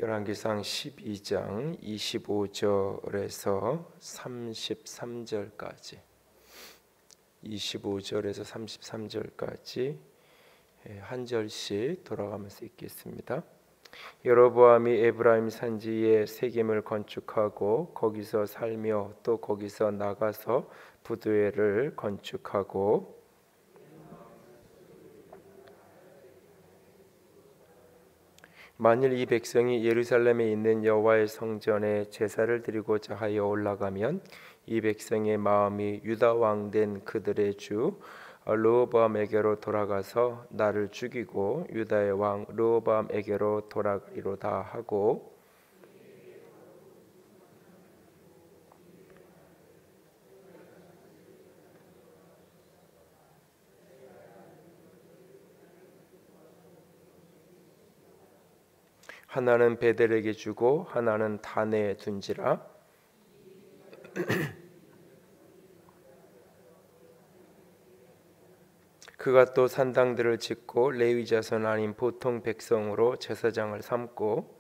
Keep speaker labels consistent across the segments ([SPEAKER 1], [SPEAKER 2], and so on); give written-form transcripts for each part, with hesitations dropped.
[SPEAKER 1] 열왕기상 12장 25절에서 33절까지 25절에서 33절까지 한 절씩 돌아가면서 읽겠습니다. 여로보암이 에브라임 산지에 세겜을 건축하고 거기서 살며 또 거기서 나가서 부두엘을 건축하고 만일 이 백성이 예루살렘에 있는 여호와의 성전에 제사를 드리고자 하여 올라가면 이 백성의 마음이 유다 왕 된 그들의 주 르호보암에게로 돌아가서 나를 죽이고 유다의 왕 르호보암에게로 돌아가리로다 하고 하나는 베델에게 주고 하나는 단에 둔지라. 그가 또 산당들을 짓고 레위 자손 아닌 보통 백성으로 제사장을 삼고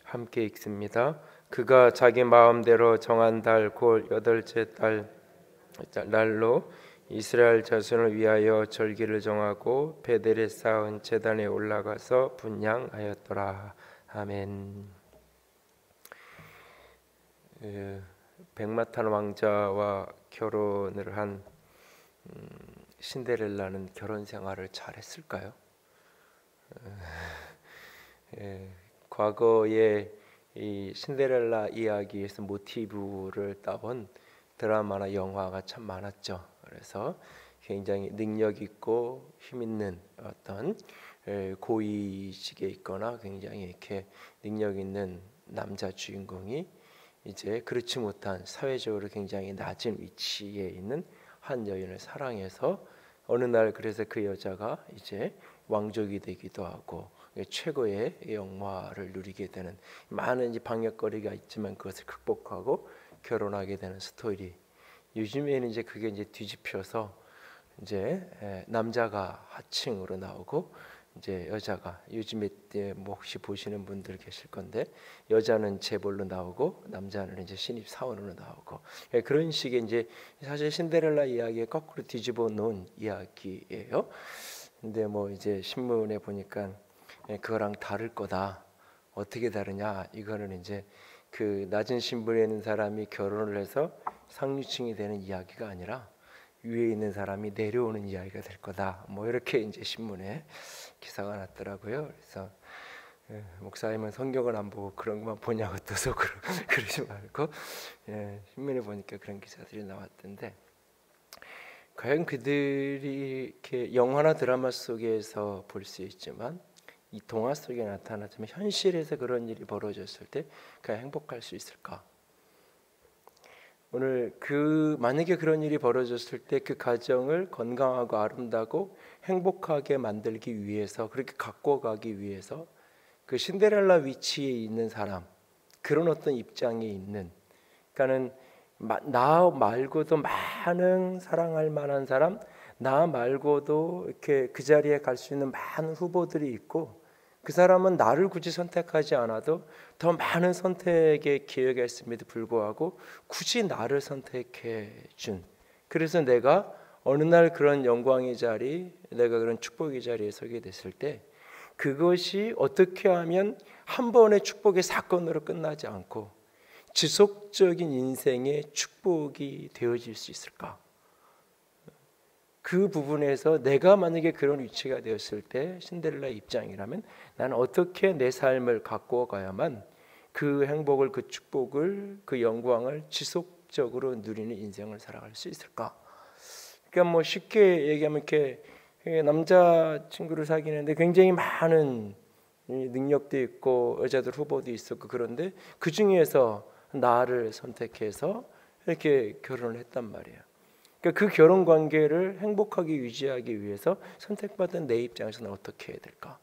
[SPEAKER 1] 함께 읽습니다. 그가 자기 마음대로 정한 달 곧 여덟째 날로 이스라엘 자손을 위하여 절기를 정하고 베델에 쌓은 제단에 올라가서 분향하였더라. 아멘. 백마탄 왕자와 결혼을 한 신데렐라는 결혼 생활을 잘했을까요? 과거에 이 신데렐라 이야기에서 모티브를 따온 드라마나 영화가 참 많았죠. 그래서 굉장히 능력 있고 힘 있는 어떤 고위직에 있거나 굉장히 이렇게 능력 있는 남자 주인공이 이제 그렇지 못한 사회적으로 굉장히 낮은 위치에 있는 한 여인을 사랑해서 어느 날 그래서 그 여자가 이제 왕족이 되기도 하고 최고의 영화를 누리게 되는 많은 방역거리가 있지만 그것을 극복하고 결혼하게 되는 스토리. 요즘에는 이제 그게 이제 뒤집혀서 이제 남자가 하층으로 나오고 이제 여자가 요즘에 뭐 혹시 보시는 분들 계실 건데 여자는 재벌로 나오고 남자는 이제 신입 사원으로 나오고 그런 식의 이제 사실 신데렐라 이야기에 거꾸로 뒤집어 놓은 이야기예요. 근데 뭐 이제 신문에 보니까 그거랑 다를 거다. 어떻게 다르냐? 이거는 이제 그 낮은 신분에 있는 사람이 결혼을 해서 상류층이 되는 이야기가 아니라 위에 있는 사람이 내려오는 이야기가 될 거다. 뭐 이렇게 이제 신문에 기사가 났더라고요. 그래서 목사님은 성경을 안 보고 그런 것만 보냐고 또 속으로 그러지 말고 신문에 보니까 그런 기사들이 나왔던데 과연 그들이 이렇게 영화나 드라마 속에서 볼 수 있지만 이 동화 속에 나타나지만 현실에서 그런 일이 벌어졌을 때 그냥 행복할 수 있을까? 오늘 만약에 그런 일이 벌어졌을 때 그 가정을 건강하고 아름다고 행복하게 만들기 위해서 그렇게 갖고 가기 위해서 그 신데렐라 위치에 있는 사람 그런 어떤 입장에 있는 그러니까는 나 말고도 많은 사랑할 만한 사람 나 말고도 이렇게 그 자리에 갈 수 있는 많은 후보들이 있고 그 사람은 나를 굳이 선택하지 않아도 더 많은 선택의 기회가 있음에도 불구하고 굳이 나를 선택해 준 그래서 내가 어느 날 그런 영광의 자리 내가 그런 축복의 자리에 서게 됐을 때 그것이 어떻게 하면 한 번의 축복의 사건으로 끝나지 않고 지속적인 인생의 축복이 되어질 수 있을까? 그 부분에서 내가 만약에 그런 위치가 되었을 때 신데렐라 입장이라면 나는 어떻게 내 삶을 갖고 가야만 그 행복을 그 축복을 그 영광을 지속적으로 누리는 인생을 살아갈 수 있을까? 그러니까 뭐 쉽게 얘기하면 이렇게 남자 친구를 사귀는데 굉장히 많은 능력도 있고 여자들 후보도 있었고 그런데 그 중에서 나를 선택해서 이렇게 결혼을 했단 말이에요. 그러니까 그 결혼 관계를 행복하게 유지하기 위해서 선택받은 내 입장에서는 어떻게 해야 될까?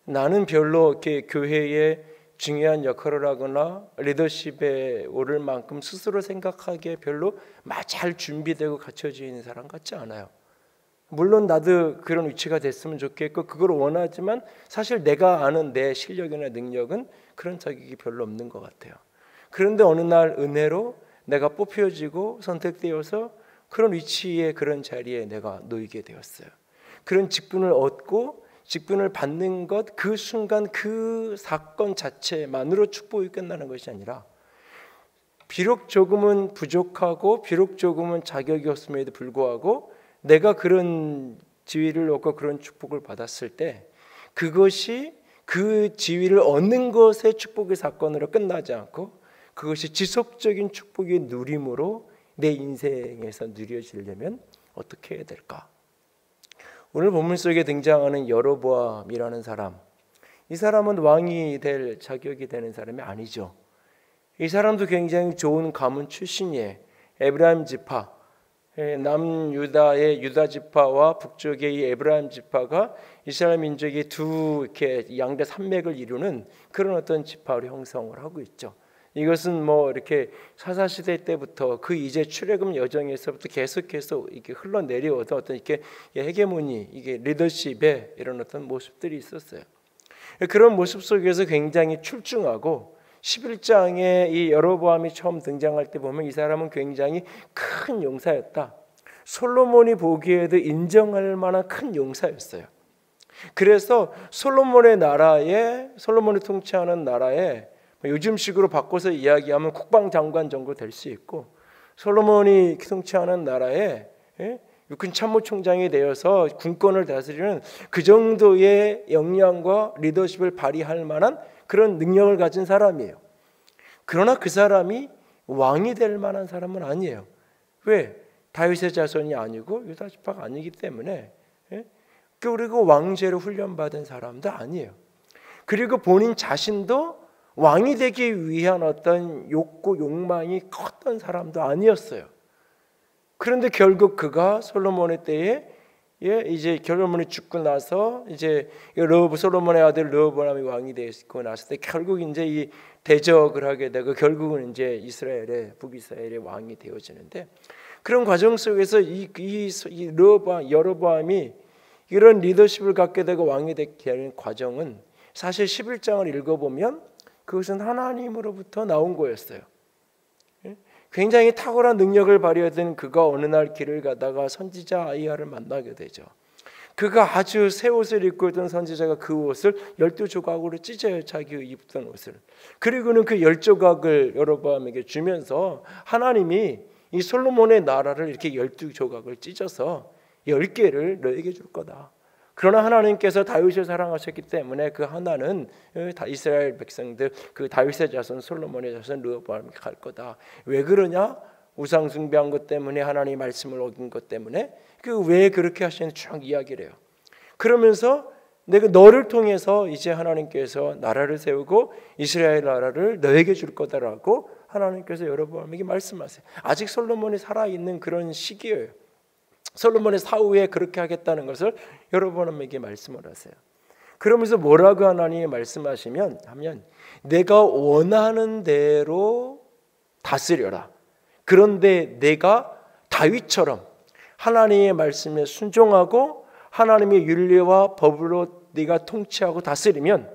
[SPEAKER 1] 나는 별로 이렇게 교회에 중요한 역할을 하거나 리더십에 오를 만큼 스스로 생각하기에 별로 잘 준비되고 갖춰져 있는 사람 같지 않아요. 물론 나도 그런 위치가 됐으면 좋겠고 그걸 원하지만 사실 내가 아는 내 실력이나 능력은 그런 자격이 별로 없는 것 같아요. 그런데 어느 날 은혜로 내가 뽑혀지고 선택되어서 그런 위치에, 그런 자리에 내가 놓이게 되었어요. 그런 직분을 얻고 직분을 받는 것, 그 순간 그 사건 자체만으로 축복이 끝나는 것이 아니라 비록 조금은 부족하고 비록 조금은 자격이 없음에도 불구하고 내가 그런 지위를 얻고 그런 축복을 받았을 때 그것이 그 지위를 얻는 것의 축복의 사건으로 끝나지 않고 그것이 지속적인 축복의 누림으로 내 인생에서 누려지려면 어떻게 해야 될까? 오늘 본문 속에 등장하는 여로보암이라는 사람, 이 사람은 왕이 될 자격이 되는 사람이 아니죠. 이 사람도 굉장히 좋은 가문 출신이에요. 에브라임 지파, 남유다의 유다 지파와 북쪽의 이 에브라임 지파가 이스라엘 민족의 두 이렇게 양대 산맥을 이루는 그런 어떤 지파로 형성을 하고 있죠. 이것은 뭐 이렇게 사사시대 때부터 그 이제 출애굽 여정에서부터 계속해서 이렇게 흘러내려오던 어떤 이렇게 헤게모니, 이게 리더십의 이런 어떤 모습들이 있었어요. 그런 모습 속에서 굉장히 출중하고 11장에 이 여로보암이 처음 등장할 때 보면 이 사람은 굉장히 큰 용사였다. 솔로몬이 보기에도 인정할 만한 큰 용사였어요. 그래서 솔로몬이 통치하는 나라에 요즘식으로 바꿔서 이야기하면 국방장관 정도 될 수 있고, 솔로몬이 통치하는 나라에 육군 참모총장이 되어서 군권을 다스리는 그 정도의 역량과 리더십을 발휘할 만한 그런 능력을 가진 사람이에요. 그러나 그 사람이 왕이 될 만한 사람은 아니에요. 왜? 다윗의 자손이 아니고 유다 지파가 아니기 때문에. 그리고 왕제로 훈련받은 사람도 아니에요. 그리고 본인 자신도 왕이 되기 위한 어떤 욕구, 욕망이 컸던 사람도 아니었어요. 그런데 결국 그가 솔로몬의 때에 이제 솔로몬이 죽고 나서 이제 솔로몬의 아들 르호보암이 왕이 되고 났을 때 결국 이제 이 대적을 하게 되고 결국은 이제 북이스라엘의 왕이 되어지는데, 그런 과정 속에서 이 여로보암이 이런 리더십을 갖게 되고 왕이 되게 되는 과정은 사실 11장을 읽어보면 그것은 하나님으로부터 나온 거였어요. 굉장히 탁월한 능력을 발휘하던 그가 어느 날 길을 가다가 선지자 아이야를 만나게 되죠. 그가 아주 새 옷을 입고 있던 선지자가 그 옷을 12조각으로 찢어요. 자기 입던 옷을. 그리고는 그 10조각을 여로보암에게 주면서 하나님이 이 솔로몬의 나라를 이렇게 12조각을 찢어서 10개를 너에게 줄 거다. 그러나 하나님께서 다윗을 사랑하셨기 때문에 그 하나는 이스라엘 백성들, 그 다윗의 자손 솔로몬의 자손 르호보암이 갈 거다. 왜 그러냐? 우상 숭배한 것 때문에, 하나님의 말씀을 어긴 것 때문에. 그 왜 그렇게 하시는 쭉 이야기를 해요. 그러면서 내가 너를 통해서 이제 하나님께서 나라를 세우고 이스라엘 나라를 너에게 줄 거다라고 하나님께서 여로보암에게 말씀하세요. 아직 솔로몬이 살아있는 그런 시기예요. 솔로몬의 사후에 그렇게 하겠다는 것을 여로보암에게 말씀을 하세요. 그러면서 뭐라고 하나님이 말씀하시면 하면 내가 원하는 대로 다스려라. 그런데 내가 다윗처럼 하나님의 말씀에 순종하고 하나님의 윤리와 법으로 네가 통치하고 다스리면,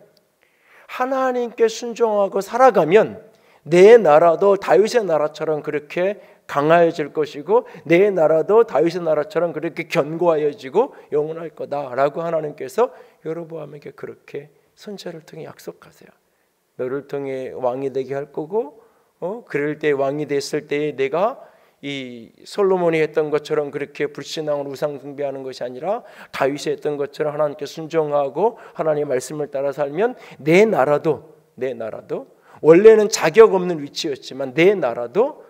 [SPEAKER 1] 하나님께 순종하고 살아가면 내 나라도 다윗의 나라처럼 그렇게 강화해질 것이고 내 나라도 다윗의 나라처럼 그렇게 견고하여지고 영원할 거다라고 하나님께서 여로보암에게 그렇게 선지자를 통해 약속하세요. 너를 통해 왕이 되게 할 거고 그럴 때 왕이 됐을 때에 내가 이 솔로몬이 했던 것처럼 그렇게 불신앙으로 우상 숭배하는 것이 아니라 다윗이 했던 것처럼 하나님께 순종하고 하나님의 말씀을 따라 살면 내 나라도 원래는 자격 없는 위치였지만 내 나라도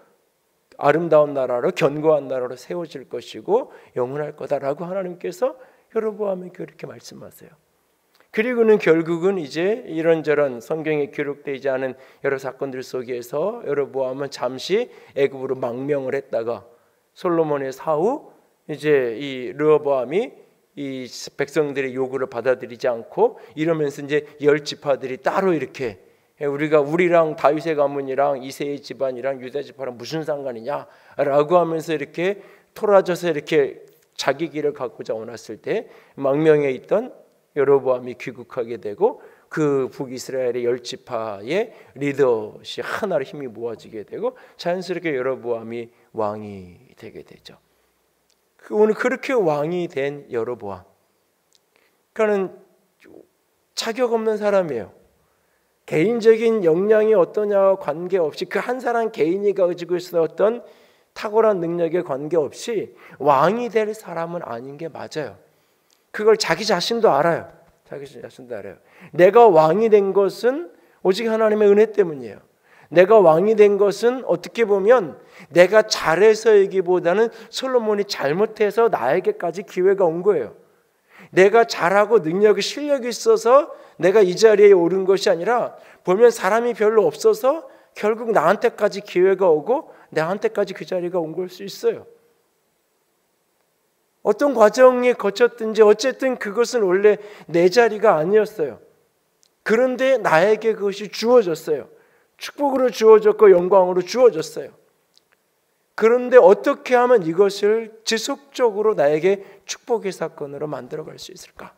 [SPEAKER 1] 아름다운 나라로, 견고한 나라로 세워질 것이고 영원할 거다라고 하나님께서 여로보암에게 그렇게 말씀하세요. 그리고는 결국은 이제 이런저런 성경에 기록되지 않은 여러 사건들 속에서 여로보암은 잠시 애굽으로 망명을 했다가 솔로몬의 사후 이제 이 르호보암이 이 백성들의 요구를 받아들이지 않고 이러면서 이제 10지파들이 따로 이렇게 우리랑 다윗의 가문이랑 이새의 집안이랑 유다 지파랑 무슨 상관이냐라고 하면서 이렇게 토라져서 이렇게 자기 길을 갖고자 원했을 때 망명에 있던 여로보암이 귀국하게 되고 그 북이스라엘의 10지파의 리더시 하나로 힘이 모아지게 되고 자연스럽게 여로보암이 왕이 되게 되죠. 오늘 그렇게 왕이 된 여로보암, 그러니까는 자격 없는 사람이에요. 개인적인 역량이 어떠냐와 관계없이 그 한 사람 개인이 가지고 있었던 어떤 탁월한 능력에 관계없이 왕이 될 사람은 아닌 게 맞아요. 그걸 자기 자신도 알아요. 자기 자신도 알아요. 내가 왕이 된 것은 오직 하나님의 은혜 때문이에요. 내가 왕이 된 것은 어떻게 보면 내가 잘해서이기보다는 솔로몬이 잘못해서 나에게까지 기회가 온 거예요. 내가 잘하고 능력이 실력이 있어서 내가 이 자리에 오른 것이 아니라 보면 사람이 별로 없어서 결국 나한테까지 기회가 오고 나한테까지 그 자리가 온 걸 수 있어요. 어떤 과정이 거쳤든지 어쨌든 그것은 원래 내 자리가 아니었어요. 그런데 나에게 그것이 주어졌어요. 축복으로 주어졌고 영광으로 주어졌어요. 그런데 어떻게 하면 이것을 지속적으로 나에게 축복의 사건으로 만들어갈 수 있을까?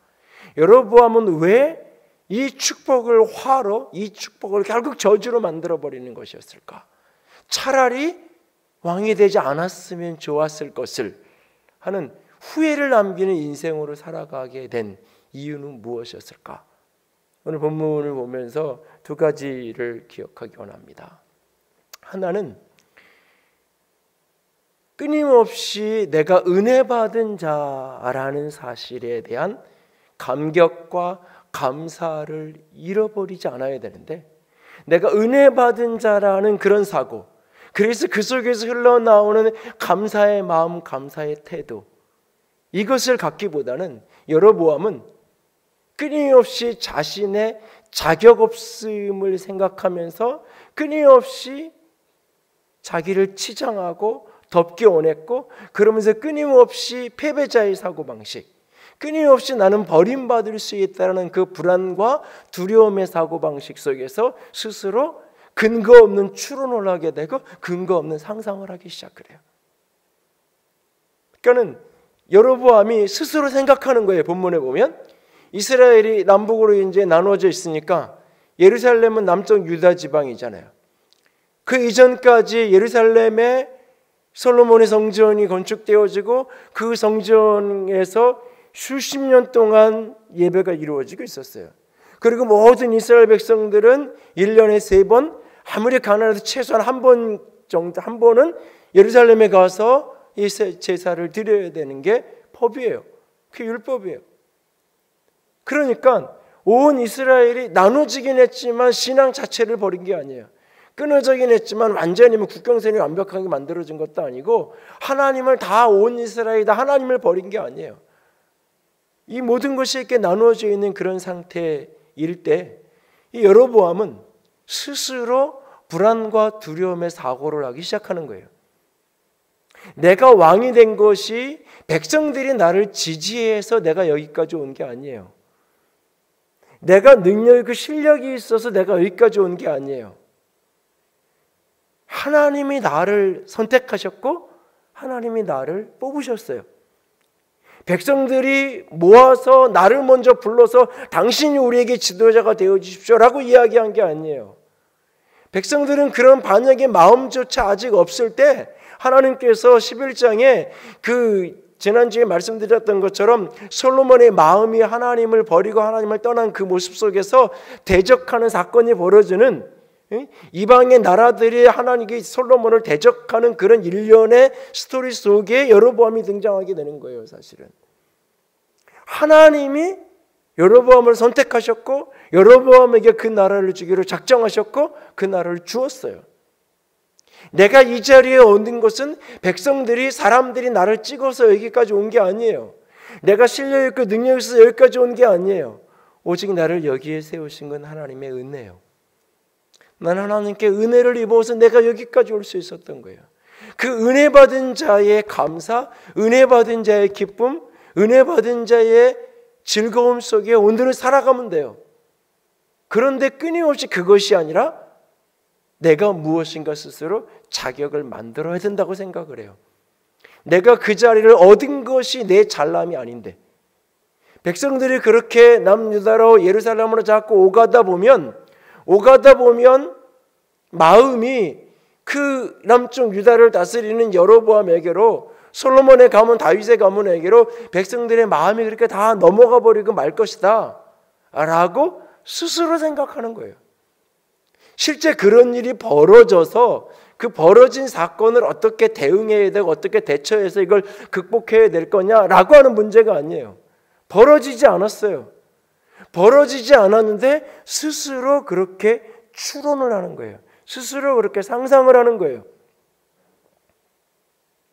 [SPEAKER 1] 여로보암은 왜 이 축복을 화로, 이 축복을 결국 저주로 만들어버리는 것이었을까? 차라리 왕이 되지 않았으면 좋았을 것을 하는 후회를 남기는 인생으로 살아가게 된 이유는 무엇이었을까? 오늘 본문을 보면서 두 가지를 기억하기 원합니다. 하나는 끊임없이 내가 은혜 받은 자라는 사실에 대한 감격과 감사를 잃어버리지 않아야 되는데, 내가 은혜 받은 자라는 그런 사고, 그래서 그 속에서 흘러나오는 감사의 마음, 감사의 태도, 이것을 갖기보다는 여로보암은 끊임없이 자신의 자격 없음을 생각하면서 끊임없이 자기를 치장하고 덮기 원했고, 그러면서 끊임없이 패배자의 사고방식, 끊임없이 나는 버림받을 수 있다는 그 불안과 두려움의 사고방식 속에서 스스로 근거 없는 추론을 하게 되고 근거 없는 상상을 하기 시작을 해요. 그러니까는 여로보암이 스스로 생각하는 거예요. 본문에 보면 이스라엘이 남북으로 이제 나눠져 있으니까 예루살렘은 남쪽 유다 지방이잖아요. 그 이전까지 예루살렘에 솔로몬의 성전이 건축되어지고 그 성전에서 수십 년 동안 예배가 이루어지고 있었어요. 그리고 모든 이스라엘 백성들은 1년에 3번, 아무리 가난해도 최소한 한 번 정도, 한 번은 예루살렘에 가서 이 제사를 드려야 되는 게 법이에요. 그게 율법이에요. 그러니까 온 이스라엘이 나눠지긴 했지만 신앙 자체를 버린 게 아니에요. 끊어지긴 했지만 완전히 국경선이 완벽하게 만들어진 것도 아니고 하나님을 다, 온 이스라엘이 다 하나님을 버린 게 아니에요. 이 모든 것이 이렇게 나누어져 있는 그런 상태일 때 이 여로보암은 스스로 불안과 두려움의 사고를 하기 시작하는 거예요. 내가 왕이 된 것이 백성들이 나를 지지해서 내가 여기까지 온 게 아니에요. 내가 능력이, 실력이 있어서 내가 여기까지 온 게 아니에요. 하나님이 나를 선택하셨고 하나님이 나를 뽑으셨어요. 백성들이 모아서 나를 먼저 불러서 당신이 우리에게 지도자가 되어 주십시오라고 이야기한 게 아니에요. 백성들은 그런 반역의 마음조차 아직 없을 때 하나님께서 11장에 그 지난주에 말씀드렸던 것처럼 솔로몬의 마음이 하나님을 버리고 하나님을 떠난 그 모습 속에서 대적하는 사건이 벌어지는, 이방의 나라들이 하나님께 솔로몬을 대적하는 그런 일련의 스토리 속에 여로보암이 등장하게 되는 거예요. 사실은 하나님이 여로보암을 선택하셨고 여로보암에게 그 나라를 주기로 작정하셨고 그 나라를 주었어요. 내가 이 자리에 얻는 것은 백성들이, 사람들이 나를 찍어서 여기까지 온 게 아니에요. 내가 실력 있고 능력 있어서 여기까지 온 게 아니에요. 오직 나를 여기에 세우신 건 하나님의 은혜예요. 난 하나님께 은혜를 입어서 내가 여기까지 올 수 있었던 거예요. 그 은혜 받은 자의 감사, 은혜 받은 자의 기쁨, 은혜 받은 자의 즐거움 속에 오늘을 살아가면 돼요. 그런데 끊임없이 그것이 아니라 내가 무엇인가 스스로 자격을 만들어야 된다고 생각을 해요. 내가 그 자리를 얻은 것이 내 잘남이 아닌데, 백성들이 그렇게 남유다로 예루살렘으로 자꾸 오가다 보면 마음이 그 남쪽 유다를 다스리는 여로보암에게로, 솔로몬의 가문 다윗의 가문에게로 백성들의 마음이 그렇게 다 넘어가 버리고 말 것이다 라고 스스로 생각하는 거예요. 실제 그런 일이 벌어져서 그 벌어진 사건을 어떻게 대응해야 되고 어떻게 대처해서 이걸 극복해야 될 거냐라고 하는 문제가 아니에요. 벌어지지 않았어요. 벌어지지 않았는데 스스로 그렇게 추론을 하는 거예요. 스스로 그렇게 상상을 하는 거예요.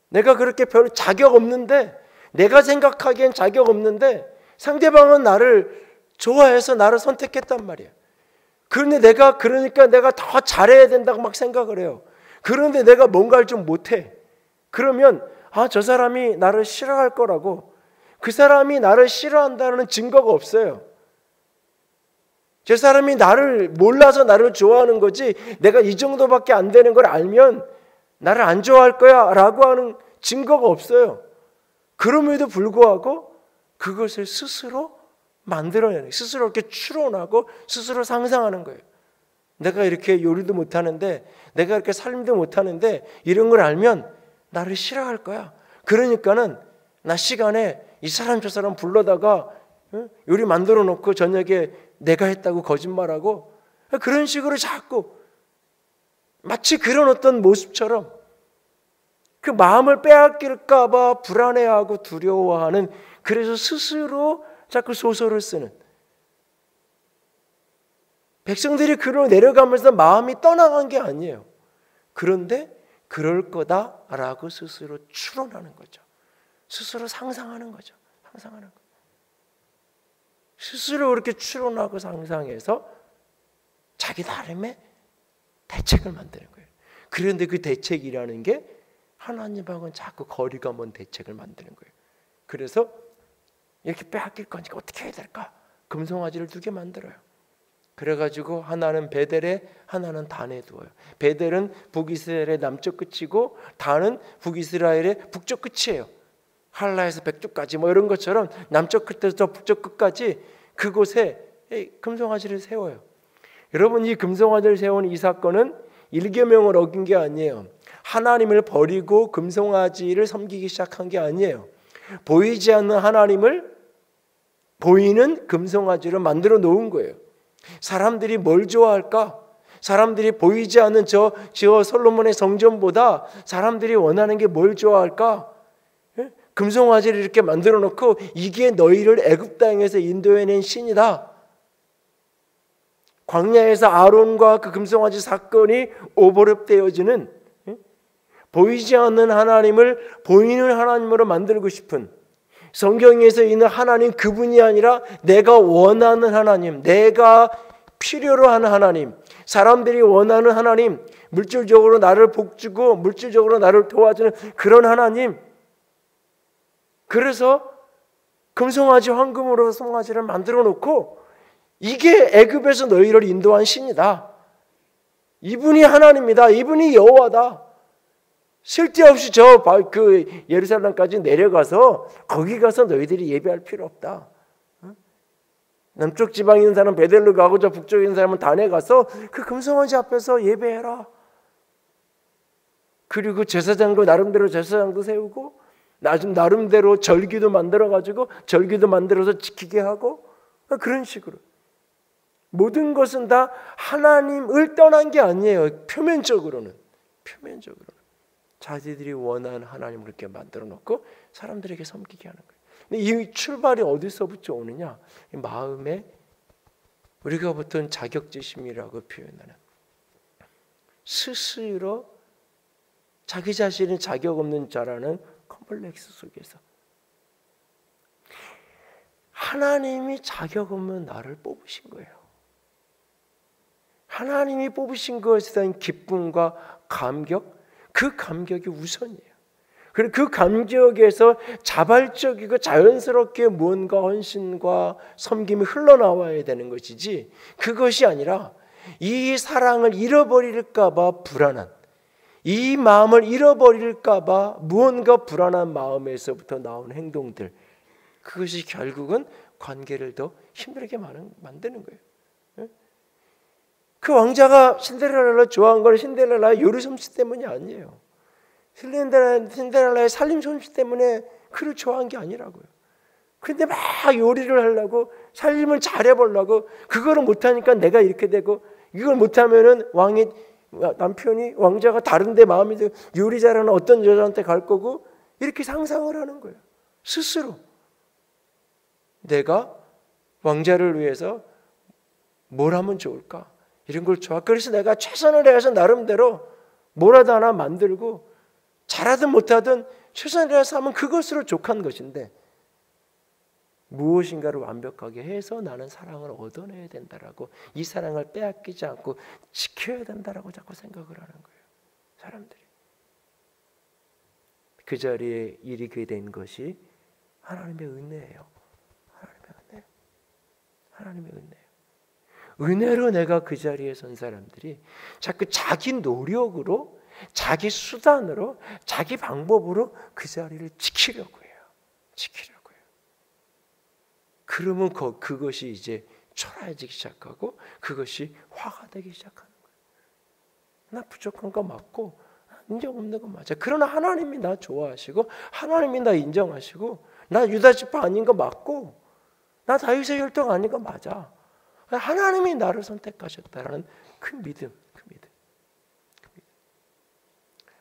[SPEAKER 1] 내가 그렇게 별 자격 없는데, 내가 생각하기엔 자격 없는데 상대방은 나를 좋아해서 나를 선택했단 말이에요. 그런데 그러니까 내가 더 잘해야 된다고 막 생각을 해요. 그런데 내가 뭔가를 좀 못해. 그러면 저 사람이 나를 싫어할 거라고. 그 사람이 나를 싫어한다는 증거가 없어요. 저 사람이 나를 몰라서 나를 좋아하는 거지, 내가 이 정도밖에 안 되는 걸 알면 나를 안 좋아할 거야 라고 하는 증거가 없어요. 그럼에도 불구하고 그것을 스스로 만들어내는, 스스로 이렇게 추론하고 스스로 상상하는 거예요. 내가 이렇게 요리도 못하는데, 내가 이렇게 살림도 못하는데 이런 걸 알면 나를 싫어할 거야. 그러니까는 나 시간에 이 사람 저 사람 불러다가 요리 만들어 놓고 저녁에 내가 했다고 거짓말하고, 그런 식으로 자꾸 마치 그런 어떤 모습처럼 그 마음을 빼앗길까 봐 불안해하고 두려워하는, 그래서 스스로 자꾸 소설을 쓰는, 백성들이 그로 내려가면서 마음이 떠나간 게 아니에요. 그런데 그럴 거다라고 스스로 추론하는 거죠. 스스로 상상하는 거죠. 상상하는 거. 스스로 그렇게 추론하고 상상해서 자기 나름의 대책을 만드는 거예요. 그런데 그 대책이라는 게 하나님하고는 자꾸 거리가 먼 대책을 만드는 거예요. 그래서 이렇게 빼앗길 거니까 어떻게 해야 될까? 금송아지를 2개 만들어요. 그래가지고 하나는 베델에, 하나는 단에 두어요. 베델은 북이스라엘의 남쪽 끝이고 단은 북이스라엘의 북쪽 끝이에요. 할라에서 백두까지 뭐 이런 것처럼 남쪽 끝에서 북쪽 끝까지 그곳에 금송아지를 세워요. 여러분, 이 금송아지를 세운 이 사건은 일계명을 어긴 게 아니에요. 하나님을 버리고 금송아지를 섬기기 시작한 게 아니에요. 보이지 않는 하나님을 보이는 금송아지를 만들어 놓은 거예요. 사람들이 뭘 좋아할까? 사람들이 보이지 않는 저 솔로몬의 성전보다 사람들이 원하는 게 뭘 좋아할까? 금송아지를 이렇게 만들어 놓고 이게 너희를 애굽 땅에서 인도해낸 신이다. 광야에서 아론과 그 금송아지 사건이 오버랩되어지는, 보이지 않는 하나님을 보이는 하나님으로 만들고 싶은, 성경에서 있는 하나님 그분이 아니라 내가 원하는 하나님, 내가 필요로 하는 하나님, 사람들이 원하는 하나님, 물질적으로 나를 복주고 물질적으로 나를 도와주는 그런 하나님. 그래서 금송아지 황금으로 송아지를 만들어 놓고 이게 애굽에서 너희를 인도한 신이다. 이분이 하나님이다. 이분이 여호와다. 쓸데없이 그 예루살렘까지 내려가서 거기 가서 너희들이 예배할 필요 없다. 남쪽 지방에 있는 사람은 베델로 가고 저 북쪽에 있는 사람은 단에 가서 그 금송아지 앞에서 예배해라. 그리고 제사장도 나름대로 제사장도 세우고 나름대로 절기도 만들어가지고 절기도 만들어서 지키게 하고, 그런 식으로 모든 것은 다 하나님을 떠난 게 아니에요. 표면적으로는 자기들이 원하는 하나님을 이렇게 만들어 놓고 사람들에게 섬기게 하는 거예요. 근데 이 출발이 어디서부터 오느냐? 이 마음에 우리가 보통 자격지심이라고 표현하는, 스스로 자기 자신이 자격 없는 자라는 컴플렉스 속에서 하나님이 자격 없는 나를 뽑으신 거예요. 하나님이 뽑으신 것에 대한 기쁨과 감격, 그 감격이 우선이에요. 그리고 그 감격에서 자발적이고 자연스럽게 무언가 헌신과 섬김이 흘러나와야 되는 것이지, 그것이 아니라 이 사랑을 잃어버릴까 봐 불안한, 이 마음을 잃어버릴까 봐 무언가 불안한 마음에서부터 나온 행동들, 그것이 결국은 관계를 더 힘들게 만드는 거예요. 그 왕자가 신데렐라를 좋아한 건 신데렐라의 요리 솜씨 때문이 아니에요. 신데렐라의 살림 솜씨 때문에 그를 좋아한 게 아니라고요. 그런데 막 요리를 하려고, 살림을 잘해보려고, 그거를 못하니까 내가 이렇게 되고, 이걸 못하면은 남편이, 왕자가 다른데 마음이 들고 요리 잘하는 어떤 여자한테 갈 거고, 이렇게 상상을 하는 거예요. 스스로 내가 왕자를 위해서 뭘 하면 좋을까, 이런 걸 좋아. 그래서 내가 최선을 다해서 나름대로 뭐라도 하나 만들고, 잘하든 못하든 최선을 다해서 하면 그것으로 족한 것인데, 무엇인가를 완벽하게 해서 나는 사랑을 얻어내야 된다라고, 이 사랑을 빼앗기지 않고 지켜야 된다라고 자꾸 생각을 하는 거예요, 사람들이. 그 자리에 이르게 된 것이 하나님의 은혜예요. 하나님의 은혜예요. 은혜로 내가 그 자리에 선 사람들이 자꾸 자기 노력으로, 자기 수단으로, 자기 방법으로 그 자리를 지키려고 해요. 그러면 그것이 이제 초라해지기 시작하고, 그것이 화가 되기 시작하는 거예요. 나 부족한 거 맞고, 인정 없는 거 맞아. 그러나 하나님이 나 좋아하시고, 하나님이 나 인정하시고, 나 유다지파 아닌 거 맞고, 나 다윗의 혈통 아닌 거 맞아. 하나님이 나를 선택하셨다라는 큰 믿음.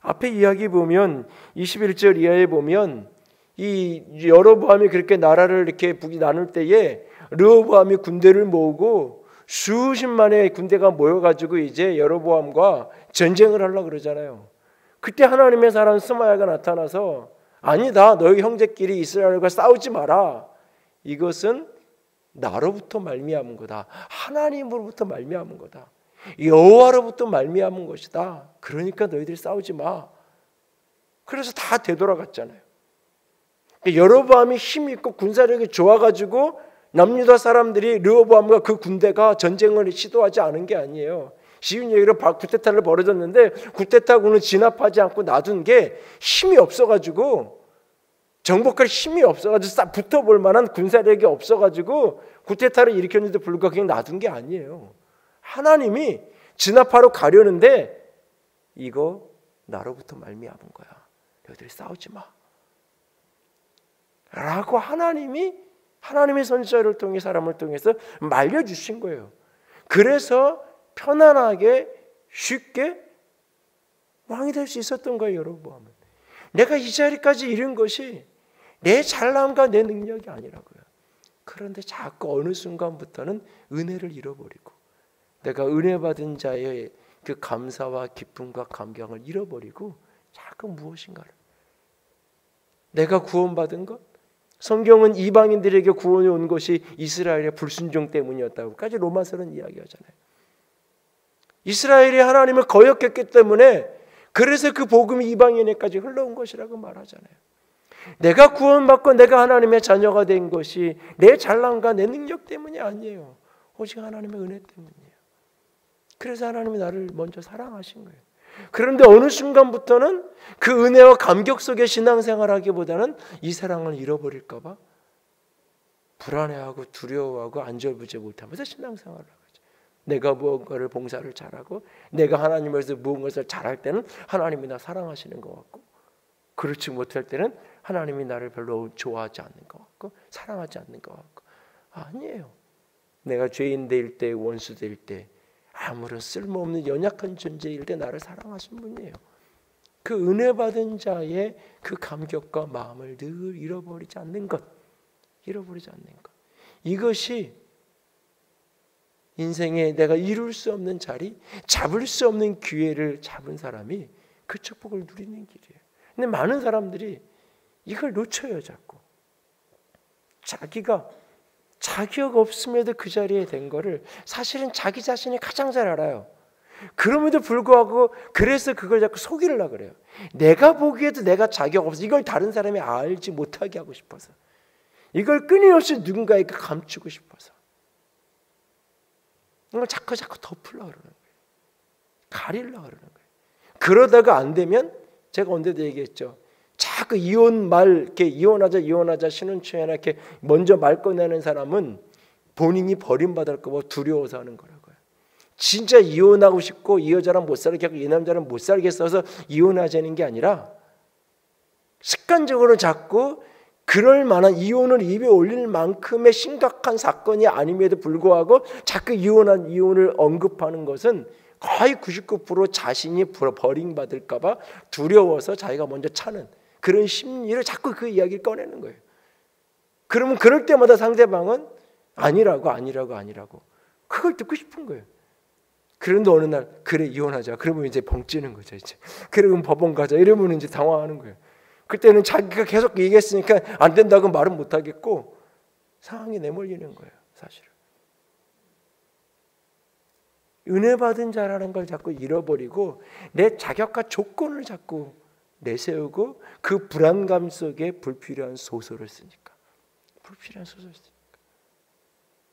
[SPEAKER 1] 앞에 이야기 보면 21절 이하에 보면, 이 여로보암이 그렇게 나라를 이렇게 북이 나눌 때에 르호보암이 군대를 모으고 수십만의 군대가 모여가지고 이제 여로보암과 전쟁을 하려고 그러잖아요. 그때 하나님의 사람 스마야가 나타나서, 아니다, 너희 형제끼리 이스라엘과 싸우지 마라. 이것은 나로부터 말미암은 거다. 하나님으로부터 말미암은 거다. 여호와로부터 말미암은 것이다. 그러니까 너희들이 싸우지 마. 그래서 다 되돌아갔잖아요. 여로보암이 힘 있고 군사력이 좋아가지고 남유다 사람들이 르호보암과 그 군대가 전쟁을 시도하지 않은 게 아니에요. 쉬운 얘기로 구테타를 벌어졌는데, 구테타군을 진압하지 않고 놔둔 게 힘이 없어가지고, 정복할 힘이 없어가지고, 싹 붙어볼 만한 군사력이 없어가지고 구테타를 일으켰는데 불구하고 그냥 놔둔 게 아니에요. 하나님이 진압하러 가려는데, 이거 나로부터 말미암은 거야. 너희들이 싸우지 마. 라고 하나님의 선지자를 통해, 사람을 통해서 말려주신 거예요. 그래서 편안하게 쉽게 왕이 될 수 있었던 거예요. 여로보암은. 내가 이 자리까지 이른 것이 내 잘남과 내 능력이 아니라고요. 그런데 자꾸 어느 순간부터는 은혜를 잃어버리고, 내가 은혜 받은 자의 그 감사와 기쁨과 감격을 잃어버리고, 자꾸 무엇인가를, 내가 구원받은 것, 성경은 이방인들에게 구원이 온 것이 이스라엘의 불순종 때문이었다고까지 로마서는 이야기하잖아요. 이스라엘이 하나님을 거역했기 때문에, 그래서 그 복음이 이방인에까지 흘러온 것이라고 말하잖아요. 내가 구원받고 내가 하나님의 자녀가 된 것이 내 잘남과 내 능력 때문이 아니에요. 오직 하나님의 은혜 때문이에요. 그래서 하나님이 나를 먼저 사랑하신 거예요. 그런데 어느 순간부터는 그 은혜와 감격 속에 신앙생활하기보다는 이 사랑을 잃어버릴까 봐 불안해하고 두려워하고 안절부절 못하면서 신앙생활을 하죠. 내가 무언가를 봉사를 잘하고, 내가 하나님에서 무언가를 잘할 때는 하나님이 나 사랑하시는 것 같고, 그렇지 못할 때는 하나님이 나를 별로 좋아하지 않는 것 같고, 사랑하지 않는 것 같고. 아니에요. 내가 죄인 될 때, 원수 될 때, 아무런 쓸모없는 연약한 존재일 때 나를 사랑하신 분이에요. 그 은혜 받은 자의 그 감격과 마음을 늘 잃어버리지 않는 것. 이것이 인생에 내가 이룰 수 없는 자리, 잡을 수 없는 기회를 잡은 사람이 그 축복을 누리는 길이에요. 근데 많은 사람들이 이걸 놓쳐요, 자꾸. 자기가 자격 없음에도 그 자리에 된 거를 사실은 자기 자신이 가장 잘 알아요. 그럼에도 불구하고 그래서 그걸 자꾸 속이려고 그래요. 내가 보기에도 내가 자격 없어. 이걸 다른 사람이 알지 못하게 하고 싶어서. 이걸 끊임없이 누군가에게 감추고 싶어서. 이걸 자꾸 덮으려고 그러는 거예요. 가리려고 그러는 거예요. 그러다가 안 되면 제가 언제도 얘기했죠. 자꾸 이렇게 이혼하자 신혼초에나 이렇게 먼저 말 꺼내는 사람은 본인이 버림받을까 봐 두려워서 하는 거라고요. 진짜 이혼하고 싶고 이 여자랑 못 살게 하고 이 남자랑 못 살겠어서 이혼하자는 게 아니라 습관적으로 자꾸 그럴 만한 이혼을 입에 올릴 만큼의 심각한 사건이 아님에도 불구하고 자꾸 이혼을 언급하는 것은 거의 99% 자신이 버림받을까 봐 두려워서 자기가 먼저 차는 그런 심리를 자꾸 그 이야기를 꺼내는 거예요. 그러면 그럴 때마다 상대방은 아니라고 그걸 듣고 싶은 거예요. 그런데 어느 날 그래 이혼하자. 그러면 이제 벙찌는 거죠. 이제 그러면 법원 가자. 이러면 이제 당황하는 거예요. 그때는 자기가 계속 얘기했으니까 안 된다고 말은 못 하겠고 상황이 내몰리는 거예요. 사실은 은혜 받은 자라는 걸 자꾸 잃어버리고 내 자격과 조건을 자꾸 내세우고 그 불안감 속에 불필요한 소설을 쓰니까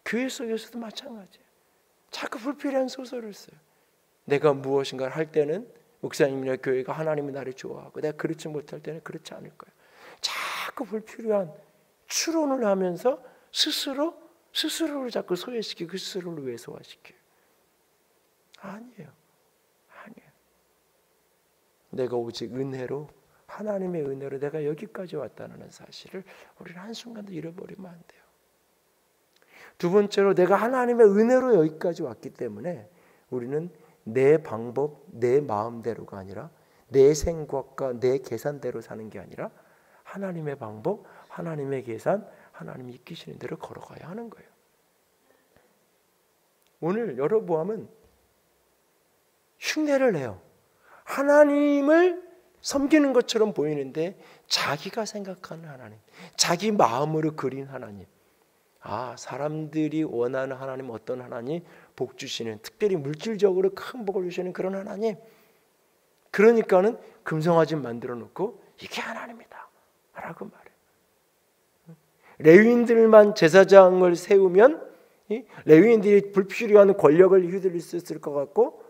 [SPEAKER 1] 교회 속에서도 마찬가지예요. 자꾸 불필요한 소설을 써요. 내가 무엇인가를 할 때는 목사님이나 교회가 하나님이 나를 좋아하고 내가 그렇지 못할 때는 그렇지 않을 거예요. 자꾸 불필요한 추론을 하면서 스스로를 자꾸 소외시키고 스스로를 왜소화시켜요. 아니에요. 내가 오직 은혜로 하나님의 은혜로 내가 여기까지 왔다는 사실을 우리는 한순간도 잃어버리면 안 돼요. 두 번째로 내가 하나님의 은혜로 여기까지 왔기 때문에 우리는 내 방법, 내 마음대로가 아니라 내 생각과 내 계산대로 사는 게 아니라 하나님의 방법, 하나님의 계산, 하나님이 이끄시는 대로 걸어가야 하는 거예요. 오늘 여러보암은 흉내를 내요. 하나님을 섬기는 것처럼 보이는데 자기가 생각하는 하나님, 자기 마음으로 그린 하나님, 사람들이 원하는 하나님 어떤 하나님? 복 주시는, 특별히 물질적으로 큰 복을 주시는 그런 하나님. 그러니까는 금송아지 만들어 놓고 이게 하나님이다 라고 말해요. 레위인들만 제사장을 세우면 레위인들이 불필요한 권력을 휘둘릴 수 있을 것 같고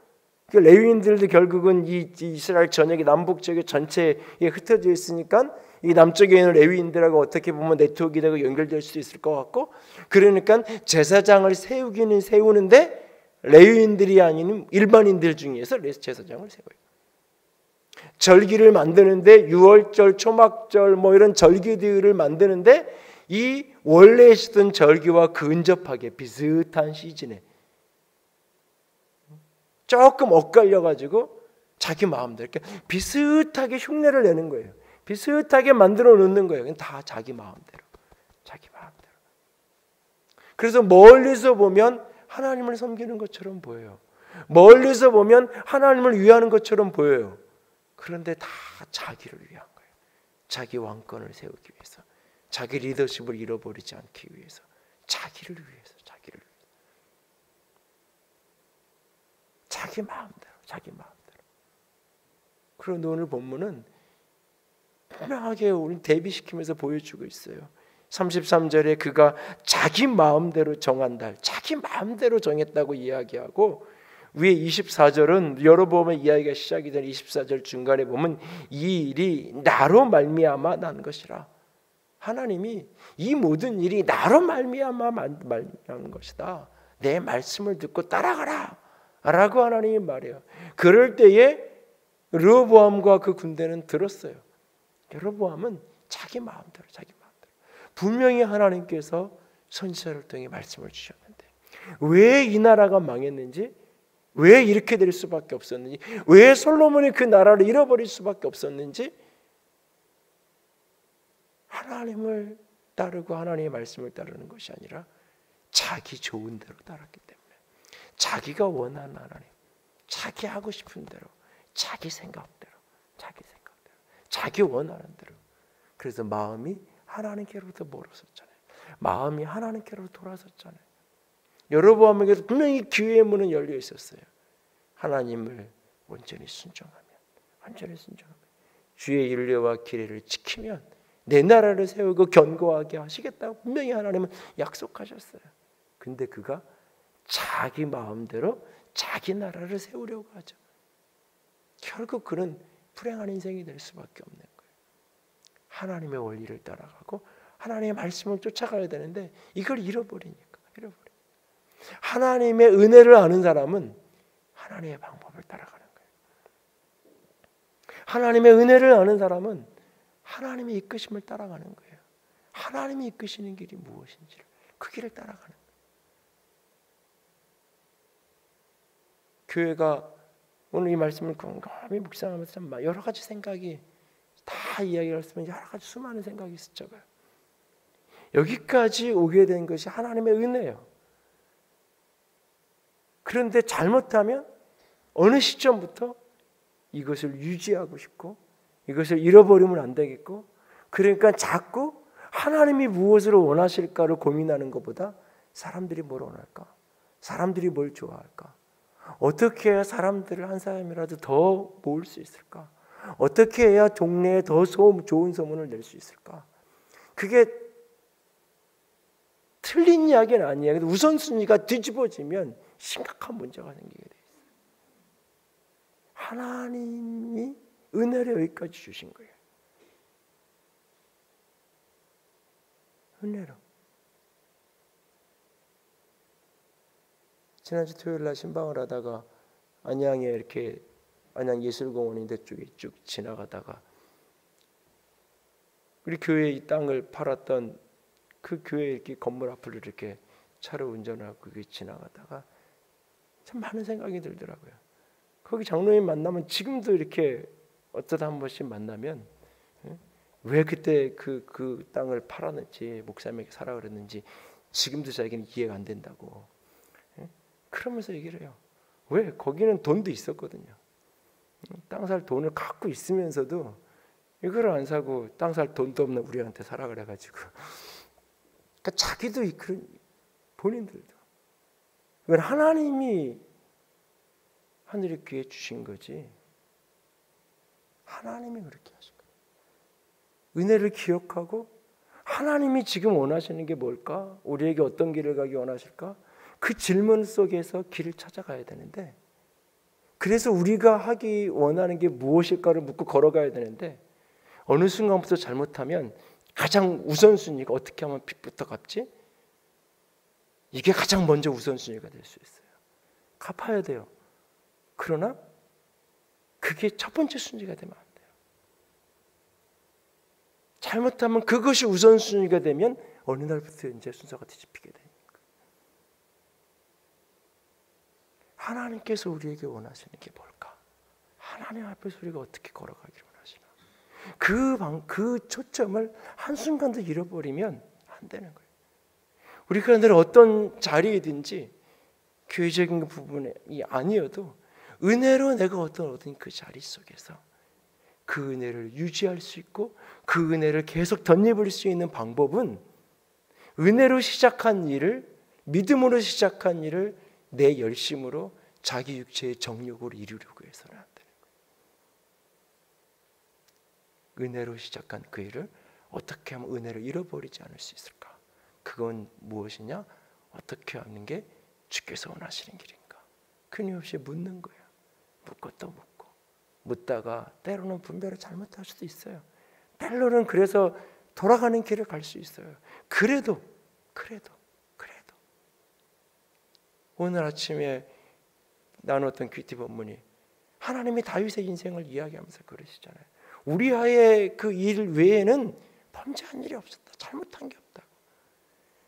[SPEAKER 1] 레위인들도 결국은 이 이스라엘 전역의 남북 지역의 전체에 흩어져 있으니까 이 남쪽에 있는 레위인들하고 어떻게 보면 네트워크가 되고 연결될 수 있을 것 같고 그러니까 제사장을 세우기는 세우는데 레위인들이 아닌 일반인들 중에서 제사장을 세워요. 절기를 만드는데 유월절, 초막절 이런 절기들을 만드는데 이 원래 있었던 절기와 근접하게 비슷한 시즌에 조금 엇갈려가지고 자기 마음대로 이렇게 비슷하게 흉내를 내는 거예요. 비슷하게 만들어 놓는 거예요. 다 자기 마음대로. 그래서 멀리서 보면 하나님을 섬기는 것처럼 보여요. 멀리서 보면 하나님을 위하는 것처럼 보여요. 그런데 다 자기를 위한 거예요. 자기 왕권을 세우기 위해서, 자기 리더십을 잃어버리지 않기 위해서, 자기를 위해서. 자기 마음대로. 그런데 오늘 본문은 분명하게 우리 대비시키면서 보여주고 있어요. 33절에 그가 자기 마음대로 정한 달, 자기 마음대로 정했다고 이야기하고 위에 24절은 여로보암의 이야기가 시작이 된 24절 중간에 보면 이 일이 나로 말미암아 난 것이라. 하나님이 이 모든 일이 나로 말미암아 난 것이다. 내 말씀을 듣고 따라가라 라고 하나님이 말해요. 그럴 때에 르호보암과 그 군대는 들었어요. 르호보암은 자기 마음대로 분명히 하나님께서 선지자를 통해 말씀을 주셨는데 왜 이 나라가 망했는지, 왜 이렇게 될 수밖에 없었는지, 왜 솔로몬이 그 나라를 잃어버릴 수밖에 없었는지 하나님을 따르고 하나님의 말씀을 따르는 것이 아니라 자기 좋은 대로 따랐기 때문에 자기가 원하는 하나님, 자기 하고 싶은 대로, 자기 생각대로, 자기 원하는 대로. 그래서 마음이 하나님께로부터 멀어졌잖아요. 마음이 하나님께로 돌아섰잖아요. 여로보암에게도 분명히 기회의 문은 열려 있었어요. 하나님을 온전히 순종하면 주의 윤례와 규례를 지키면 내 나라를 세우고 견고하게 하시겠다고 분명히 하나님은 약속하셨어요. 근데 그가 자기 마음대로 자기 나라를 세우려고 하죠. 결국 그는 불행한 인생이 될 수밖에 없는 거예요. 하나님의 원리를 따라가고 하나님의 말씀을 쫓아가야 되는데 이걸 잃어버리니까. 하나님의 은혜를 아는 사람은 하나님의 방법을 따라가는 거예요. 하나님의 은혜를 아는 사람은 하나님의 이끄심을 따라가는 거예요. 하나님이 이끄시는 길이 무엇인지를 그 길을 따라가는 거예요. 교회가 오늘 이 말씀을 곰곰이 묵상하면서 참 여러 가지 생각이 다 이야기를 했으면 여러 가지 수많은 생각이 스쳐가요. 여기까지 오게 된 것이 하나님의 은혜예요. 그런데 잘못하면 어느 시점부터 이것을 유지하고 싶고 이것을 잃어버리면 안 되겠고, 그러니까 자꾸 하나님이 무엇을 원하실까를 고민하는 것보다 사람들이 뭘 원할까? 사람들이 뭘 좋아할까? 어떻게 해야 사람들을 한 사람이라도 더 모을 수 있을까? 어떻게 해야 동네에 더 좋은 소문을 낼 수 있을까? 그게 틀린 이야기는 아니에요. 우선순위가 뒤집어지면 심각한 문제가 생기게 돼 있어요. 하나님이 은혜를 여기까지 주신 거예요. 은혜로. 지난주 토요일 날 신방을 하다가 안양에 이렇게 안양 예술공원인데 쪽에 쭉 지나가다가 우리 교회 이 땅을 팔았던 그 교회 이렇게 건물 앞을 이렇게 차를 운전하고 그게 지나가다가 참 많은 생각이 들더라고요. 거기 장로님 만나면 지금도 이렇게 어쩌다 한 번씩 만나면 왜 그때 그 땅을 팔았는지 목사님에게 사라 그랬는지 지금도 자기는 이해가 안 된다고. 그러면서 얘기를 해요. 왜? 거기는 돈도 있었거든요. 땅 살 돈을 갖고 있으면서도 이걸 안 사고 땅 살 돈도 없는 우리한테 사라 그래가지고. 그러니까 자기도 그런 본인들도 이건 하나님이 하늘의 귀에 주신 거지. 하나님이 그렇게 하신 거예요. 은혜를 기억하고 하나님이 지금 원하시는 게 뭘까? 우리에게 어떤 길을 가기 원하실까? 그 질문 속에서 길을 찾아가야 되는데, 그래서 우리가 하기 원하는 게 무엇일까를 묻고 걸어가야 되는데 어느 순간부터 잘못하면 가장 우선순위가 어떻게 하면 빚부터 갚지? 이게 가장 먼저 우선순위가 될 수 있어요. 갚아야 돼요. 그러나 그게 첫 번째 순위가 되면 안 돼요. 잘못하면 그것이 우선순위가 되면 어느 날부터 이제 순서가 뒤집히게 되니까. 하나님께서 우리에게 원하시는 게 뭘까? 하나님 앞에서 우리가 어떻게 걸어가기를 원하시나? 그 초점을 한순간도 잃어버리면 안 되는 거예요. 우리가 늘 어떤 자리이든지 교회적인 부분이 아니어도 은혜로 내가 얻은 그 자리 속에서 그 은혜를 유지할 수 있고 그 은혜를 계속 덧입을 수 있는 방법은 은혜로 시작한 일을, 믿음으로 시작한 일을 내 열심으로 자기 육체의 정욕으로 이루려고 해서는 안 되는 거예요. 은혜로 시작한 그 일을 어떻게 하면 은혜를 잃어버리지 않을 수 있을까? 그건 무엇이냐? 어떻게 하는 게 주께서 원하시는 길인가? 끊임없이 묻는 거예요. 묻고 또 묻고 묻다가 때로는 분별을 잘못할 수도 있어요. 때로는 그래서 돌아가는 길을 갈 수 있어요. 그래도 오늘 아침에 나눴던 큐티 본문이 하나님이 다윗의 인생을 이야기하면서 그러시잖아요. 우리아의 그 일 외에는 범죄한 일이 없었다. 잘못한 게 없다.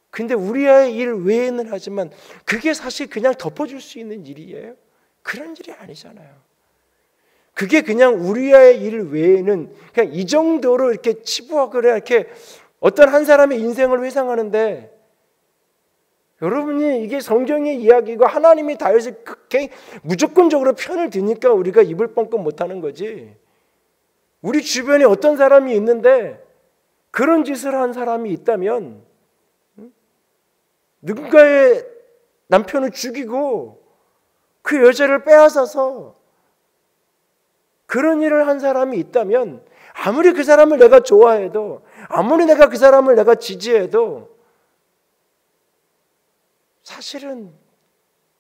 [SPEAKER 1] 근데 우리아의 일 외에는 하지만 그게 사실 그냥 덮어줄 수 있는 일이에요? 그런 일이 아니잖아요. 그게 그냥 우리아의 일 외에는 그냥 이 정도로 이렇게 치부하고 이렇게 어떤 한 사람의 인생을 회상하는데, 여러분이 이게 성경의 이야기고 하나님이 다윗을 그렇게 무조건적으로 편을 드니까 우리가 입을 뻥끗 못하는 거지. 우리 주변에 어떤 사람이 있는데 그런 짓을 한 사람이 있다면 누군가의 남편을 죽이고 그 여자를 빼앗아서 그런 일을 한 사람이 있다면 아무리 그 사람을 내가 좋아해도 아무리 내가 그 사람을 내가 지지해도 사실은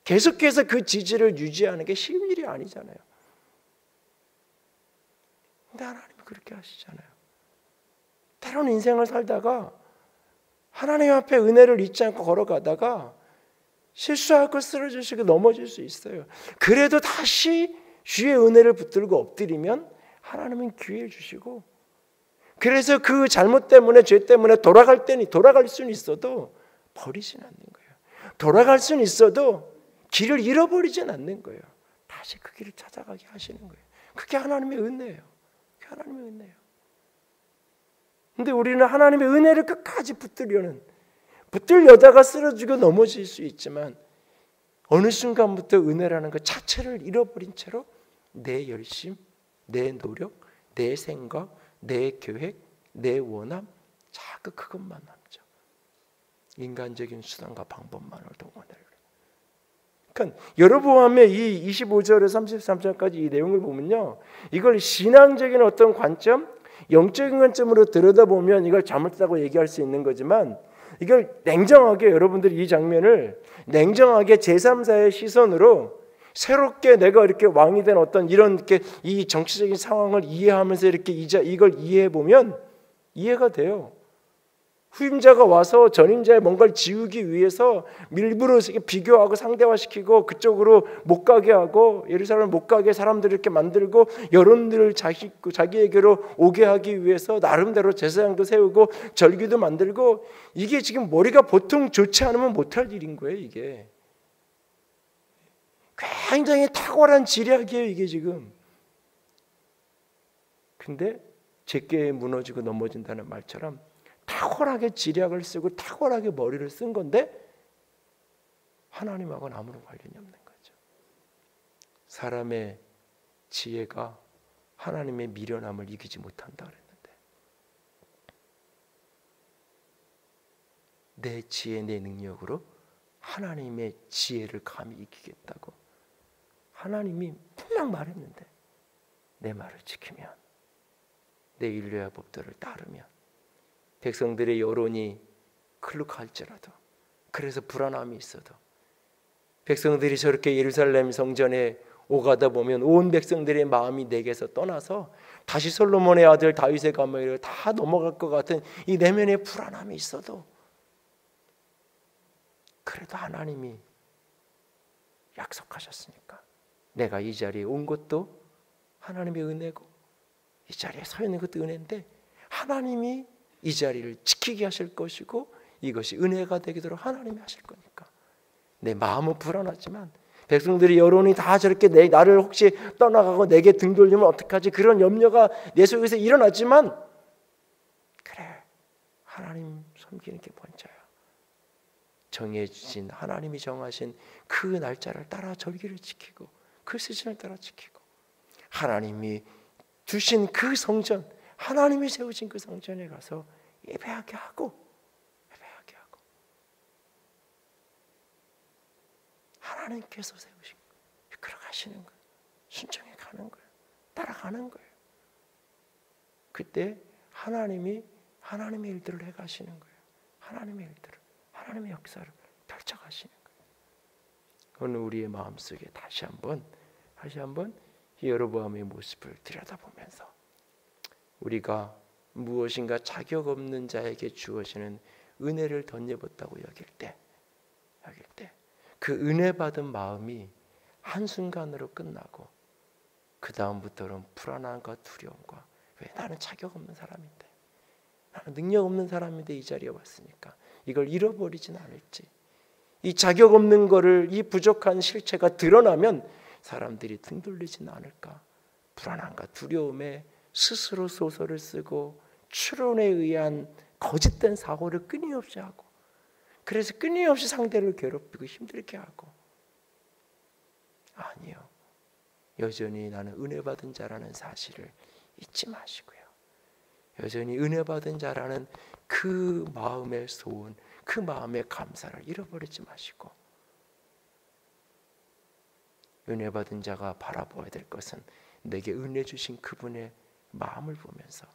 [SPEAKER 1] 계속해서 그 지지를 유지하는 게 쉬운 일이 아니잖아요. 근데 하나님은 그렇게 하시잖아요. 때로는 인생을 살다가 하나님 앞에 은혜를 잊지 않고 걸어가다가 실수하고 쓰러지시고 넘어질 수 있어요. 그래도 다시 주의 은혜를 붙들고 엎드리면 하나님은 기회를 주시고, 그래서 그 잘못 때문에 죄 때문에 돌아갈 수는 있어도 버리진 않는 거예요. 돌아갈 수는 있어도 길을 잃어버리진 않는 거예요. 다시 그 길을 찾아가게 하시는 거예요. 그게 하나님의 은혜예요. 그게 하나님의 은혜예요. 근데 우리는 하나님의 은혜를 끝까지 붙들려다가 쓰러지고 넘어질 수 있지만 어느 순간부터 은혜라는 것 자체를 잃어버린 채로 내 열심, 내 노력, 내 생각, 내 계획, 내 원함, 자꾸 그것만 남죠. 인간적인 수단과 방법만을 동원해요. 그러니까 여로보암의 이 25절에서 33절까지 이 내용을 보면요, 이걸 신앙적인 어떤 관점, 영적인 관점으로 들여다보면 이걸 잘못했다고 얘기할 수 있는 거지만, 이걸 냉정하게, 여러분들이 이 장면을 냉정하게 제3자의 시선으로 새롭게 내가 이렇게 왕이 된 어떤 이런 이렇게 이 정치적인 상황을 이해하면서 이렇게 이걸 이해해 보면 이해가 돼요. 후임자가 와서 전임자의 뭔가를 지우기 위해서 일부러 비교하고 상대화시키고 그쪽으로 못 가게 하고, 예루살렘 못 가게 사람들을 이렇게 만들고 여론들을 자기에게로 오게 하기 위해서 나름대로 제사장도 세우고 절기도 만들고, 이게 지금 머리가 보통 좋지 않으면 못할 일인 거예요. 이게 굉장히 탁월한 지략이에요, 이게 지금. 근데 제게 무너지고 넘어진다는 말처럼 탁월하게 지략을 쓰고 탁월하게 머리를 쓴 건데 하나님하고는 아무런 관련이 없는 거죠. 사람의 지혜가 하나님의 미련함을 이기지 못한다 그랬는데, 내 지혜, 내 능력으로 하나님의 지혜를 감히 이기겠다고 하나님이 분명 말했는데, 내 말을 지키면, 내 윤례와 법도를 따르면, 백성들의 여론이 클룩할지라도, 그래서 불안함이 있어도, 백성들이 저렇게 예루살렘 성전에 오가다 보면 온 백성들의 마음이 내게서 떠나서 다시 솔로몬의 아들 다윗의 가문으로 다 넘어갈 것 같은 이 내면의 불안함이 있어도, 그래도 하나님이 약속하셨으니까 내가 이 자리에 온 것도 하나님의 은혜고, 이 자리에 서 있는 것도 은혜인데 하나님이 이 자리를 지키게 하실 것이고 이것이 은혜가 되도록 하나님이 하실 거니까 내 마음은 불안하지만, 백성들의 여론이 다 저렇게 나를 혹시 떠나가고 내게 등 돌리면 어떡하지, 그런 염려가 내 속에서 일어나지만, 그래, 하나님 섬기는 게 먼저야. 정해주신, 하나님이 정하신 그 날짜를 따라 절기를 지키고 그 시즌을 따라 지키고, 하나님이 주신 그 성전, 하나님이 세우신 그 성전에 가서 예배하게 하고 하나님께서 세우신 거예요. 걸어가시는 거예요. 순종해 가는 거예요. 따라가는 거예요. 그때 하나님이 하나님의 일들을 해가시는 거예요. 하나님의 일들을, 하나님의 역사를 펼쳐가시는 거예요. 오늘 우리의 마음속에 다시 한번 이 여로보암의 모습을 들여다보면서 우리가 무엇인가 자격 없는 자에게 주어지는 은혜를 덧입었다고 여길 때 그 은혜 받은 마음이 한순간으로 끝나고 그 다음부터는 불안함과 두려움과, 왜 나는 자격 없는 사람인데, 나는 능력 없는 사람인데 이 자리에 왔으니까 이걸 잃어버리진 않을지, 이 자격 없는 거를, 이 부족한 실체가 드러나면 사람들이 등 돌리지는 않을까, 불안함과 두려움에 스스로 소설을 쓰고 추론에 의한 거짓된 사고를 끊임없이 하고, 그래서 끊임없이 상대를 괴롭히고 힘들게 하고, 아니요, 여전히 나는 은혜 받은 자라는 사실을 잊지 마시고요, 여전히 은혜 받은 자라는 그 마음의 소원, 그 마음의 감사를 잃어버리지 마시고, 은혜 받은 자가 바라보아야 될 것은 내게 은혜 주신 그분의 마음을 보면서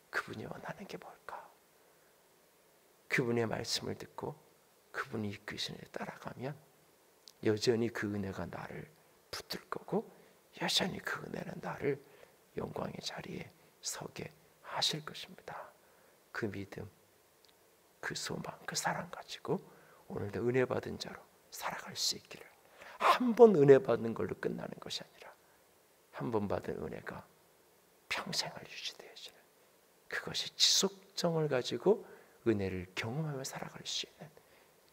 [SPEAKER 1] 그분이 원하는 게 뭘까? 그분의 말씀을 듣고 그분이 이끄시는 데 따라가면 여전히 그 은혜가 나를 붙들 거고 여전히 그 은혜는 나를 영광의 자리에 서게 하실 것입니다. 그 믿음, 그 소망, 그 사랑 가지고 오늘도 은혜 받은 자로 살아갈 수 있기를. 한 번 은혜 받는 걸로 끝나는 것이 아니라 한 번 받은 은혜가 평생을 유지되어지는, 그것이 지속성을 가지고 은혜를 경험하며 살아갈 수 있는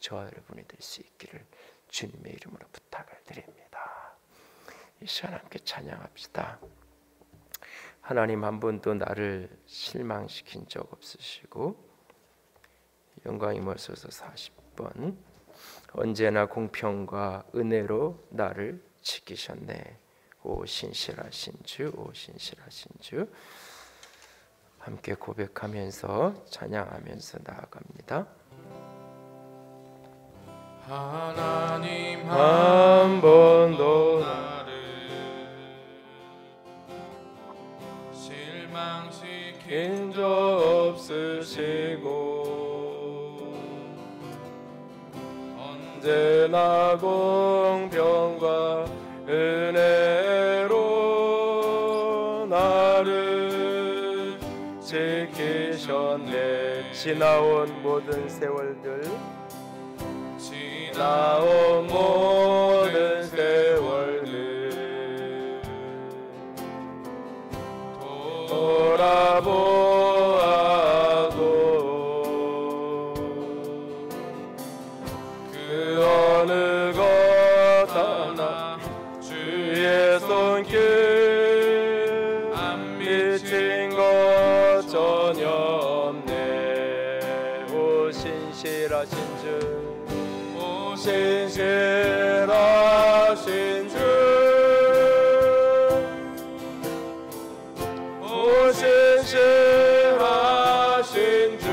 [SPEAKER 1] 저와 여러분이 될 수 있기를 주님의 이름으로 부탁을 드립니다. 이 시간 함께 찬양합시다. 하나님, 한 번도 나를 실망시킨 적 없으시고 영광이 멀서서 40번 언제나 공평과 은혜로 나를 지키셨네. 오 신실하신 주, 오 신실하신 주. 함께 고백하면서 찬양하면서 나아갑니다.
[SPEAKER 2] 하나님
[SPEAKER 1] 한 번도
[SPEAKER 2] 실망시킨
[SPEAKER 1] 적 없으시고 언제나 공평과 은혜로 나를 지키셨네. 지나온 모든 세월들, 지나온 모든 세월들 돌아보아도 그 어느 것 하나 주의 손길 안 미친 것 전혀 없네. 오 신실하신 주, 신실하신 주, 오 신실하신 주,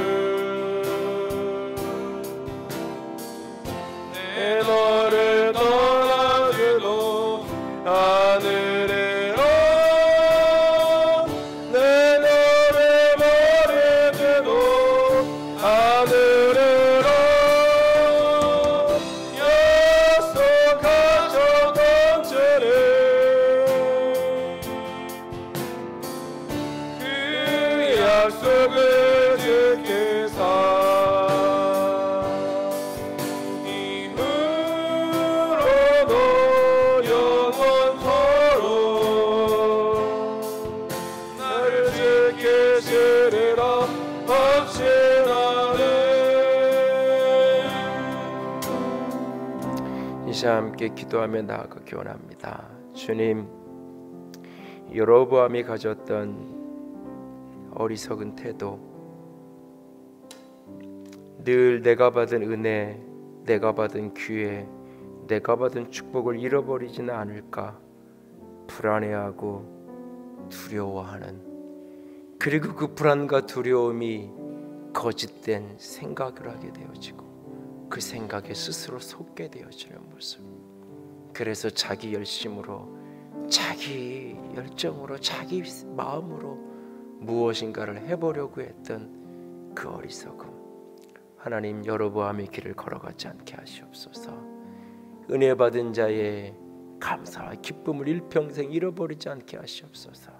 [SPEAKER 1] 내 너를 떠나주도 하늘에로 내 너를 버리주도 하늘에로 약속을 지키사 이후로도 영원토록 나를 지키시리라 확신하네. 이 시간 함께 기도하며 나아가 기원합니다. 주님, 여로보암이 가졌던 어리석은 태도, 늘 내가 받은 은혜, 내가 받은 기회, 내가 받은 축복을 잃어버리지는 않을까 불안해하고 두려워하는, 그리고 그 불안과 두려움이 거짓된 생각을 하게 되어지고 그 생각에 스스로 속게 되어지는 모습. 그래서 자기 열심으로, 자기 열정으로, 자기 마음으로 무엇인가를 해보려고 했던 그 어리석음, 하나님 여로보암의 길을 걸어가지 않게 하시옵소서. 은혜 받은 자의 감사와 기쁨을 일평생 잃어버리지 않게 하시옵소서.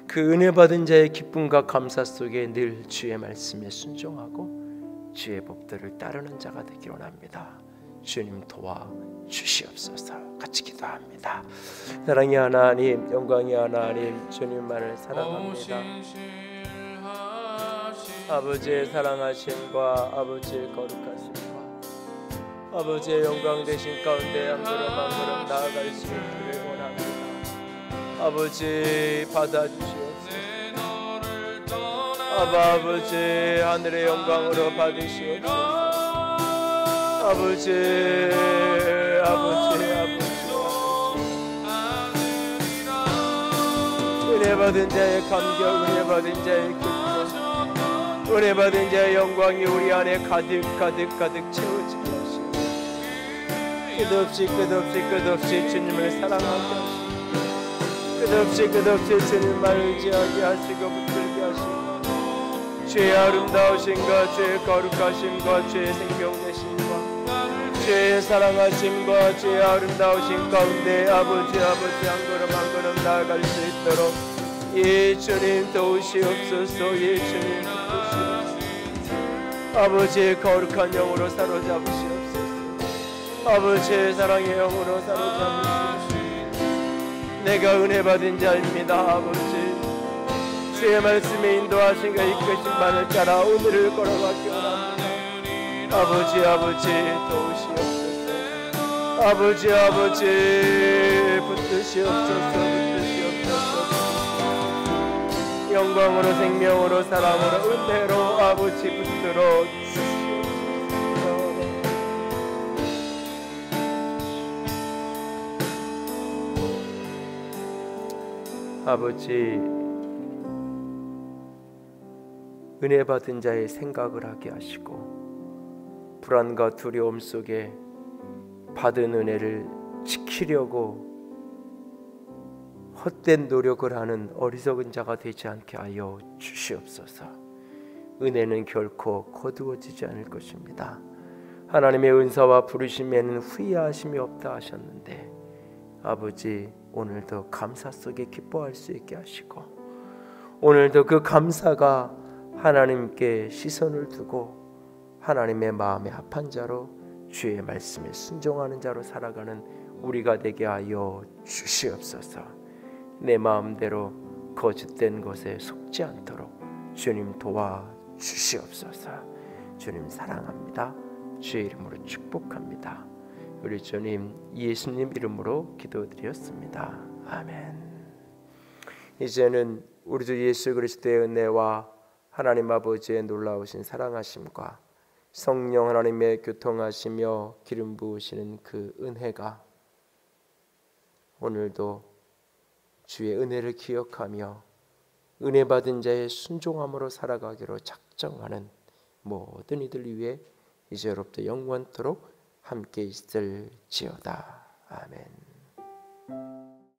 [SPEAKER 1] 그 은혜 받은 자의 기쁨과 감사 속에 늘 주의 말씀에 순종하고 주의 법들을 따르는 자가 되기를 원합니다. 주님 도와주시옵소서. 같이 기도합니다. 사랑의 하나님, 영광의 하나님, 주님만을 사랑합니다. 아버지의 사랑하심과 아버지의 거룩하심과 아버지의 영광 되신 가운데 한 걸음 한 걸음 나아갈 수 있기를 원합니다. 아버지 받아주시옵소서. 아버지 하늘의 영광으로 받으시옵소서. 아버지 은혜 받은 자의 감격, 은혜 받은 자의 기쁨, 은혜 받은 자의 영광이 우리 안에 가득 채워지게 하시옵소서. 끝없이 주님을 사랑하게 하시고 끝없이 주님만 의지하게 하시고 붙들게 하시고 주의 아름다우심과 주의 거룩하심과 주의 생명되심과 주의 사랑하심과 주의 아름다우심 가운데 아버지 한 걸음 나아갈 수 있도록 예 주님 도우시옵소서. 예 주님 도우시옵소서. 아버지의 거룩한 영으로 사로잡으시옵소서. 아버지의 사랑의 영으로 사로잡으시옵소서. 내가 은혜 받은 자입니다. 아버지 주의 말씀에 인도하신가 이끄심만을 따라 오늘을 걸어가기 원합니다. 아버지 도우시옵소서. 아버지 붙드시옵소서. 영광으로 생명으로 사랑으로 은혜로 아버지 붙들어 주시옵소서. 아버지 은혜 받은 자의 생각을 하게 하시고 불안과 두려움 속에 받은 은혜를 지키려고 헛된 노력을 하는 어리석은 자가 되지 않게 하여 주시옵소서. 은혜는 결코 거두어지지 않을 것입니다. 하나님의 은사와 부르심에는 후회하심이 없다 하셨는데 아버지 오늘도 감사 속에 기뻐할 수 있게 하시고 오늘도 그 감사가 하나님께 시선을 두고 하나님의 마음에 합한 자로 주의 말씀에 순종하는 자로 살아가는 우리가 되게 하여 주시옵소서. 내 마음대로 거짓된 것에 속지 않도록 주님 도와주시옵소서. 주님 사랑합니다. 주의 이름으로 축복합니다. 우리 주님 예수님 이름으로 기도드렸습니다. 아멘. 이제는 우리 주 예수 그리스도의 은혜와 하나님 아버지의 놀라우신 사랑하심과 성령 하나님의 교통하시며 기름 부으시는 그 은혜가 오늘도 주의 은혜를 기억하며 은혜 받은 자의 순종함으로 살아가기로 작정하는 모든 이들 위해 이제로부터 영원토록 함께 있을지어다. 아멘.